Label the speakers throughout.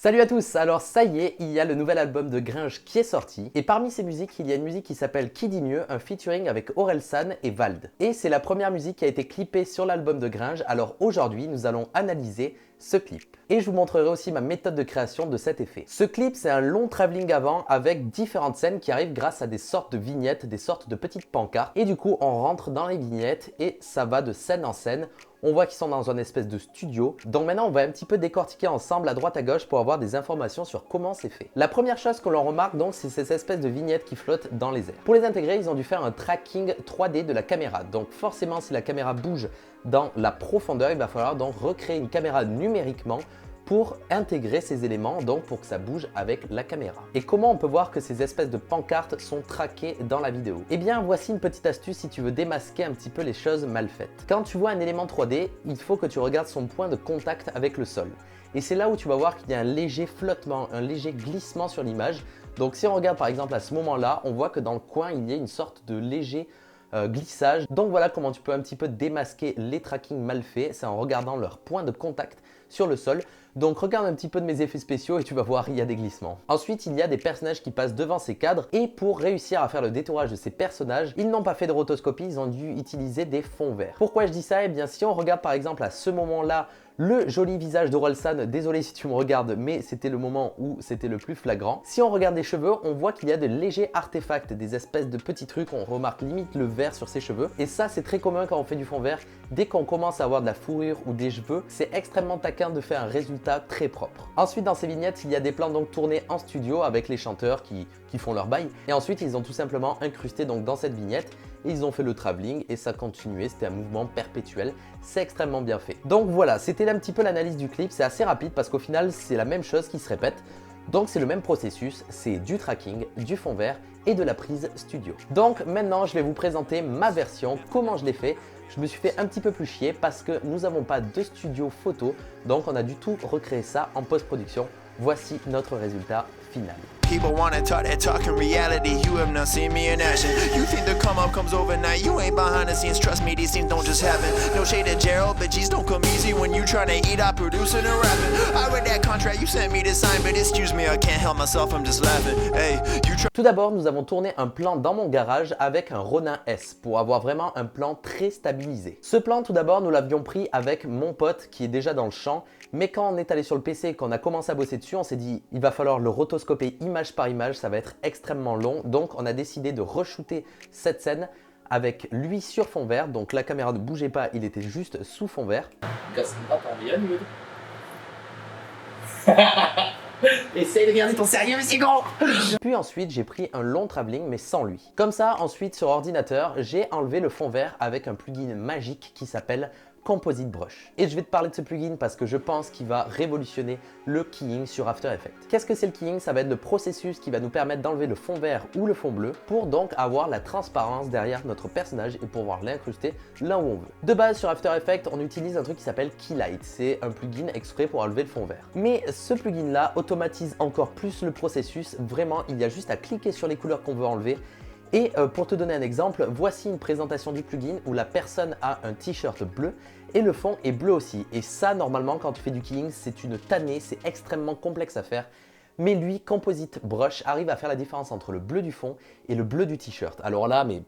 Speaker 1: Salut à tous, alors ça y est, il y a le nouvel album de Gringe qui est sorti et parmi ces musiques, il y a une musique qui s'appelle Qui dit mieux, un featuring avec Orelsan et Vald. Et c'est la première musique qui a été clippée sur l'album de Gringe, alors aujourd'hui nous allons analyser ce clip. Et je vous montrerai aussi ma méthode de création de cet effet. Ce clip, c'est un long travelling avant avec différentes scènes qui arrivent grâce à des sortes de vignettes, des sortes de petites pancartes. Et du coup, on rentre dans les vignettes et ça va de scène en scène. On voit qu'ils sont dans une espèce de studio. Donc maintenant, on va un petit peu décortiquer ensemble à droite à gauche pour avoir des informations sur comment c'est fait. La première chose que l'on remarque donc, c'est ces espèces de vignettes qui flottent dans les airs. Pour les intégrer, ils ont dû faire un tracking 3D de la caméra. Donc forcément, si la caméra bouge dans la profondeur, il va falloir donc recréer une caméra numériquement pour intégrer ces éléments, donc pour que ça bouge avec la caméra. Et comment on peut voir que ces espèces de pancartes sont traquées dans la vidéo? Eh bien, voici une petite astuce si tu veux démasquer un petit peu les choses mal faites. Quand tu vois un élément 3D, il faut que tu regardes son point de contact avec le sol. Et c'est là où tu vas voir qu'il y a un léger flottement, un léger glissement sur l'image. Donc si on regarde par exemple à ce moment-là, on voit que dans le coin, il y a une sorte de léger glissage. Donc voilà comment tu peux un petit peu démasquer les trackings mal faits, c'est en regardant leur point de contact sur le sol. Donc regarde un petit peu de mes effets spéciaux et tu vas voir, il y a des glissements. Ensuite, il y a des personnages qui passent devant ces cadres et pour réussir à faire le détourage de ces personnages, ils n'ont pas fait de rotoscopie, ils ont dû utiliser des fonds verts. Pourquoi je dis ça? Eh bien, si on regarde par exemple à ce moment-là, le joli visage d'Orelsan, désolé si tu me regardes, mais c'était le moment où c'était le plus flagrant. Si on regarde les cheveux, on voit qu'il y a de légers artefacts, des espèces de petits trucs, on remarque limite le vert sur ses cheveux. Et ça, c'est très commun quand on fait du fond vert. Dès qu'on commence à avoir de la fourrure ou des cheveux, c'est extrêmement taquin de faire un résultat très propre. Ensuite, dans ces vignettes, il y a des plans donc tournés en studio avec les chanteurs qui font leur bail. Et ensuite, ils ont tout simplement incrusté donc dans cette vignette. Et ils ont fait le travelling et ça continuait, c'était un mouvement perpétuel, c'est extrêmement bien fait. Donc voilà, c'était un petit peu l'analyse du clip, c'est assez rapide parce qu'au final c'est la même chose qui se répète. Donc c'est le même processus, c'est du tracking, du fond vert et de la prise studio. Donc maintenant je vais vous présenter ma version, comment je l'ai fait. Je me suis fait un petit peu plus chier parce que nous n'avons pas de studio photo, donc on a du tout recréé ça en post-production. Voici notre résultat final.
Speaker 2: People wanna talk that talk in reality. You have not seen me in action. You think the come up comes overnight. You ain't behind the scenes. Trust me, these things don't just happen. No shade to Gerald, but G's don't come easy when you tryna eat out producing and rapping. I read that contract you sent me to sign, but excuse me, I can't help myself. I'm just laughing. Hey, you try.
Speaker 1: Tout d'abord, nous avons tourné un plan dans mon garage avec un Ronin S pour avoir vraiment un plan très stabilisé. Ce plan, tout d'abord, nous l'avions pris avec mon pote qui est déjà dans le champ. Mais quand on est allé sur le PC et qu'on a commencé à bosser dessus, on s'est dit il va falloir le rotoscoper image par image, ça va être extrêmement long. Donc on a décidé de re-shooter cette scène avec lui sur fond vert. Donc la caméra ne bougeait pas, il était juste sous fond vert.
Speaker 3: Essaye de garder ton sérieux, mais c'est gros.
Speaker 1: Puis ensuite, j'ai pris un long travelling, mais sans lui. Comme ça, ensuite, sur ordinateur, j'ai enlevé le fond vert avec un plugin magique qui s'appelle Composite Brush. Et je vais te parler de ce plugin parce que je pense qu'il va révolutionner le keying sur After Effects. Qu'est-ce que c'est le keying? Ça va être le processus qui va nous permettre d'enlever le fond vert ou le fond bleu pour donc avoir la transparence derrière notre personnage et pouvoir l'incruster là où on veut. De base, sur After Effects, on utilise un truc qui s'appelle Keylight. C'est un plugin exprès pour enlever le fond vert. Mais ce plugin-là automatise encore plus le processus. Vraiment, il y a juste à cliquer sur les couleurs qu'on veut enlever. Et pour te donner un exemple, voici une présentation du plugin où la personne a un t-shirt bleu et le fond est bleu aussi. Et ça, normalement, quand tu fais du keying, c'est une tannée, c'est extrêmement complexe à faire. Mais lui, Composite Brush, arrive à faire la différence entre le bleu du fond et le bleu du t-shirt. Alors là, mais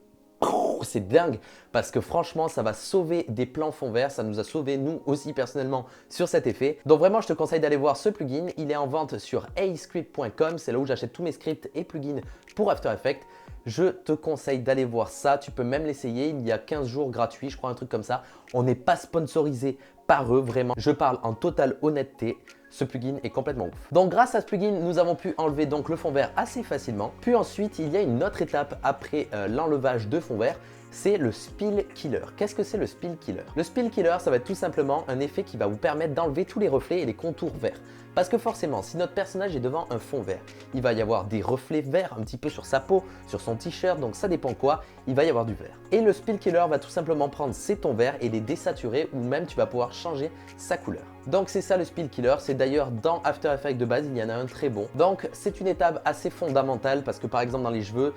Speaker 1: c'est dingue parce que franchement ça va sauver des plans fond vert, ça nous a sauvé nous aussi personnellement sur cet effet. Donc vraiment je te conseille d'aller voir ce plugin, il est en vente sur ascript.com, c'est là où j'achète tous mes scripts et plugins pour After Effects. Je te conseille d'aller voir ça, tu peux même l'essayer, il y a 15 jours gratuit, je crois un truc comme ça. On n'est pas sponsorisé par eux, vraiment, je parle en totale honnêteté. Ce plugin est complètement ouf. Donc grâce à ce plugin, nous avons pu enlever donc le fond vert assez facilement. Puis ensuite, il y a une autre étape après l'enlevage de fond vert, c'est le Spill Killer. Qu'est-ce que c'est le Spill Killer? Le Spill Killer, ça va être tout simplement un effet qui va vous permettre d'enlever tous les reflets et les contours verts. Parce que forcément, si notre personnage est devant un fond vert, il va y avoir des reflets verts un petit peu sur sa peau, sur son t-shirt, donc ça dépend quoi, il va y avoir du vert. Et le Spill Killer va tout simplement prendre ces tons verts et les désaturer ou même tu vas pouvoir changer sa couleur. Donc c'est ça le Spill Killer, c'est d'ailleurs dans After Effects de base, il y en a un très bon. Donc c'est une étape assez fondamentale parce que par exemple dans les cheveux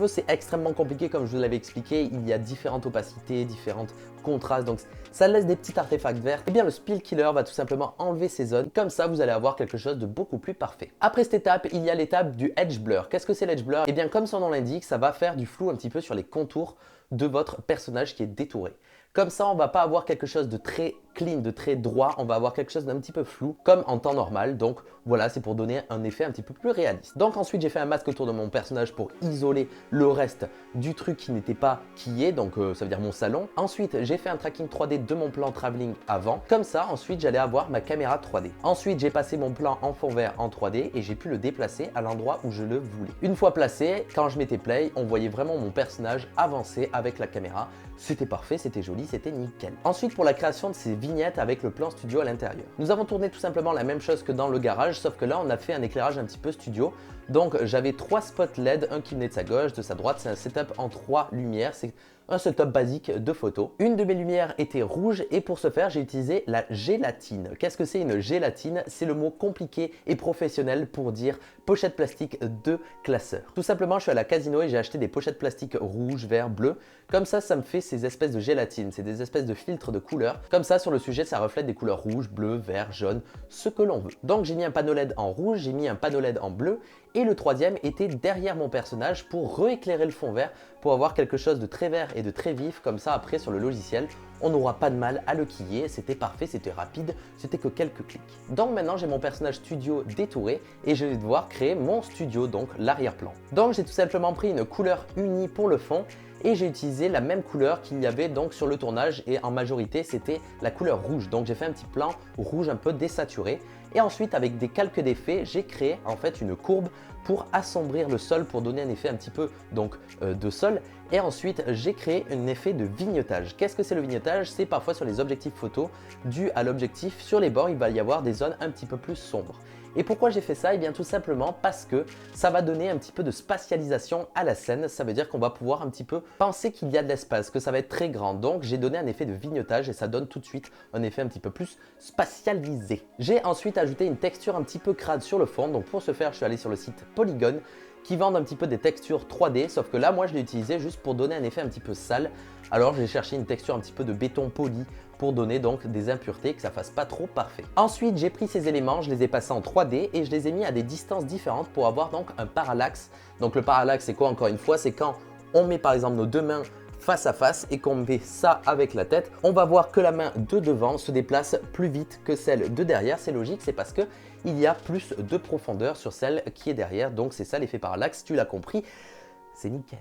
Speaker 1: c'est extrêmement compliqué comme je vous l'avais expliqué, il y a différentes opacités, différentes contrastes, donc ça laisse des petits artefacts verts. Et bien le Spill Killer va tout simplement enlever ces zones, comme ça vous allez avoir quelque chose de beaucoup plus parfait. Après cette étape, il y a l'étape du Edge Blur. Qu'est-ce que c'est l'Edge Blur? Eh bien, comme son nom l'indique, ça va faire du flou un petit peu sur les contours de votre personnage qui est détouré. Comme ça, on va pas avoir quelque chose de très clean, de très droit, on va avoir quelque chose d'un petit peu flou, comme en temps normal. Donc voilà, c'est pour donner un effet un petit peu plus réaliste. Donc ensuite, j'ai fait un masque autour de mon personnage pour isoler le reste du truc qui n'était pas qui est, donc ça veut dire mon salon. Ensuite, j'ai fait un tracking 3D de mon plan travelling avant. Comme ça, ensuite, j'allais avoir ma caméra 3D. Ensuite, j'ai passé mon plan en fond vert en 3D et j'ai pu le déplacer à l'endroit où je le voulais. Une fois placé, quand je mettais play, on voyait vraiment mon personnage avancer avec la caméra. C'était parfait, c'était joli, c'était nickel. Ensuite, pour la création de ces vignettes avec le plan studio à l'intérieur. Nous avons tourné tout simplement la même chose que dans le garage, sauf que là, on a fait un éclairage un petit peu studio. Donc, j'avais 3 spots LED, un qui venait de sa gauche, de sa droite. C'est un setup en 3 lumières. C'est un setup basique de photo. Une de mes lumières était rouge et pour ce faire, j'ai utilisé la gélatine. Qu'est-ce que c'est une gélatine? C'est le mot compliqué et professionnel pour dire pochette plastique de classeur. Tout simplement, je suis à la Casino et j'ai acheté des pochettes plastiques rouge, vert, bleu. Comme ça me fait ces espèces de gélatine. C'est des espèces de filtres de couleurs. Comme ça, sur le sujet, ça reflète des couleurs rouge, bleu, vert, jaune, ce que l'on veut. Donc, j'ai mis un panneau LED en rouge, j'ai mis un panneau LED en bleu et le troisième était derrière mon personnage pour rééclairer le fond vert pour avoir quelque chose de très vert et de très vif. Comme ça, après, sur le logiciel, on n'aura pas de mal à le quiller. C'était parfait, c'était rapide, c'était que quelques clics. Donc maintenant, j'ai mon personnage studio détouré et je vais devoir créer mon studio, donc l'arrière-plan. Donc, j'ai tout simplement pris une couleur unie pour le fond et j'ai utilisé la même couleur qu'il y avait donc sur le tournage et en majorité c'était la couleur rouge. Donc j'ai fait un petit plan rouge un peu désaturé et ensuite avec des calques d'effets j'ai créé en fait une courbe pour assombrir le sol pour donner un effet un petit peu donc de sol et ensuite j'ai créé un effet de vignettage. Qu'est-ce que c'est le vignettage? C'est parfois sur les objectifs photo dû à l'objectif sur les bords il va y avoir des zones un petit peu plus sombres. Et pourquoi j'ai fait ça? Eh bien tout simplement parce que ça va donner un petit peu de spatialisation à la scène. Ça veut dire qu'on va pouvoir un petit peu penser qu'il y a de l'espace, que ça va être très grand. Donc j'ai donné un effet de vignettage et ça donne tout de suite un effet un petit peu plus spatialisé. J'ai ensuite ajouté une texture un petit peu crade sur le fond. Donc pour ce faire, je suis allé sur le site Polygon qui vendent un petit peu des textures 3D, sauf que là moi je l'ai utilisé juste pour donner un effet un petit peu sale. Alors j'ai cherché une texture un petit peu de béton poli pour donner donc des impuretés, que ça fasse pas trop parfait. Ensuite j'ai pris ces éléments, je les ai passés en 3D et je les ai mis à des distances différentes pour avoir donc un parallaxe. Donc le parallaxe c'est quoi encore une fois? C'est quand on met par exemple nos deux mains face à face et qu'on met ça avec la tête, on va voir que la main de devant se déplace plus vite que celle de derrière. C'est logique, c'est parce que il y a plus de profondeur sur celle qui est derrière. Donc c'est ça l'effet parallaxe, tu l'as compris, c'est nickel.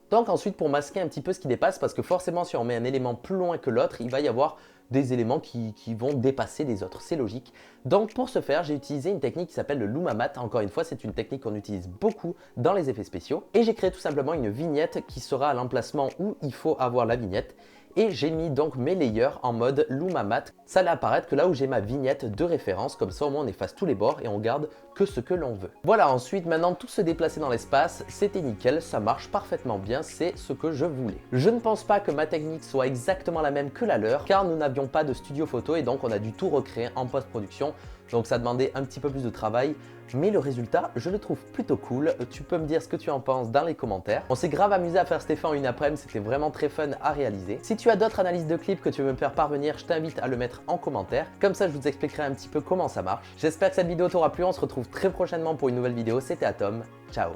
Speaker 1: Donc ensuite pour masquer un petit peu ce qui dépasse, parce que forcément si on met un élément plus loin que l'autre, il va y avoir des éléments qui vont dépasser les autres, c'est logique. Donc pour ce faire, j'ai utilisé une technique qui s'appelle le Luma Matte. Encore une fois, c'est une technique qu'on utilise beaucoup dans les effets spéciaux. Et j'ai créé tout simplement une vignette qui sera à l'emplacement où il faut avoir la vignette. Et j'ai mis donc mes layers en mode Luma Matte. Ça allait apparaître que là où j'ai ma vignette de référence, comme ça au moins on efface tous les bords et on garde que ce que l'on veut. Voilà, ensuite maintenant tout se déplacer dans l'espace, c'était nickel, ça marche parfaitement bien, c'est ce que je voulais. Je ne pense pas que ma technique soit exactement la même que la leur, car nous n'avions pas de studio photo et donc on a dû tout recréer en post-production. Donc ça demandait un petit peu plus de travail, mais le résultat, je le trouve plutôt cool. Tu peux me dire ce que tu en penses dans les commentaires. On s'est grave amusé à faire Stéphane une après-midi, c'était vraiment très fun à réaliser. Si tu as d'autres analyses de clips que tu veux me faire parvenir, je t'invite à le mettre en commentaire. Comme ça, je vous expliquerai un petit peu comment ça marche. J'espère que cette vidéo t'aura plu, on se retrouve très prochainement pour une nouvelle vidéo. C'était Atom, ciao.